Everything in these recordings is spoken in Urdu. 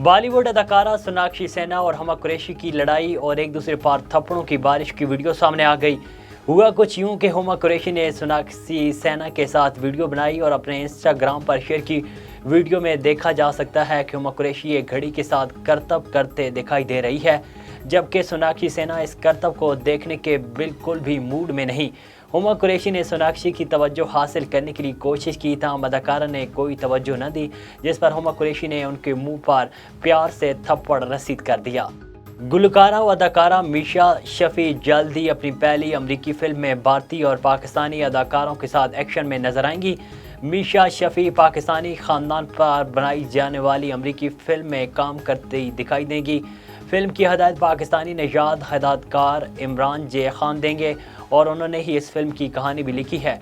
بالی ووڈ اداکارہ سوناکشی سنہا اور ہما قریشی کی لڑائی اور ایک دوسرے پر تھپڑوں کی بارش کی ویڈیو سامنے آ گئی۔ ہوا کچھ یوں کہ ہما قریشی نے سوناکشی سنہا کے ساتھ ویڈیو بنائی اور اپنے انسٹاگرام پر شیئر کی۔ ویڈیو میں دیکھا جا سکتا ہے کہ ہما قریشی ایک گھڑی کے ساتھ کرتب کرتے دکھائی دے رہی ہے، جبکہ سوناکشی سنہا اس کرتب کو دیکھنے کے بالکل بھی موڈ میں نہیں۔ ہما قریشی نے سوناکشی کی توجہ حاصل کرنے کے لیے کوشش کی، تاہم اداکارہ نے کوئی توجہ نہ دی، جس پر ہما قریشی نے ان کے منہ پر پیار سے تھپڑ رسید کر دیا۔ گلوکارہ و اداکارہ میشا شفیع جلد ہی اپنی پہلی امریکی فلم میں بھارتی اور پاکستانی اداکاروں کے ساتھ ایکشن میں نظر آئیں گی۔ میشا شفیع پاکستانی خاندان پر بنائی جانے والی امریکی فلم میں کام کرتی دکھائی دیں گی۔ فلم کی ہدایت پاکستانی نژاد ہدایتکار عمران جے خان دیں گے اور انہوں نے ہی اس فلم کی کہانی بھی لکھی ہے۔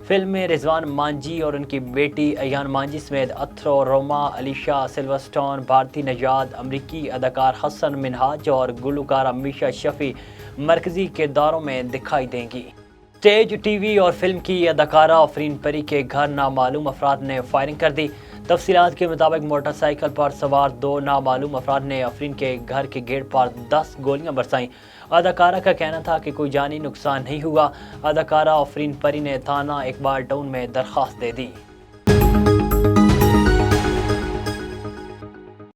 فلم میں رضوان مانجھی اور ان کی بیٹی ایان مانجھی سمیت اتھرو روما، علیشا سلورسٹون، بھارتی نژاد امریکی اداکار حسن منہاج اور گلوکارہ میشا شفیع مرکزی کرداروں میں دکھائی دیں گی۔ اسٹیج، ٹی وی اور فلم کی اداکارہ آفرین پری کے گھر نامعلوم افراد نے فائرنگ کر دی۔ تفصیلات کے مطابق موٹر سائیکل پر سوار دو نامعلوم افراد نے آفرین کے گھر کے گیٹ پر 10 گولیاں برسائیں۔ اداکارہ کا کہنا تھا کہ کوئی جانی نقصان نہیں ہوا۔ اداکارہ آفرین پری نے تھانہ اقبال ٹاؤن میں درخواست دے دی۔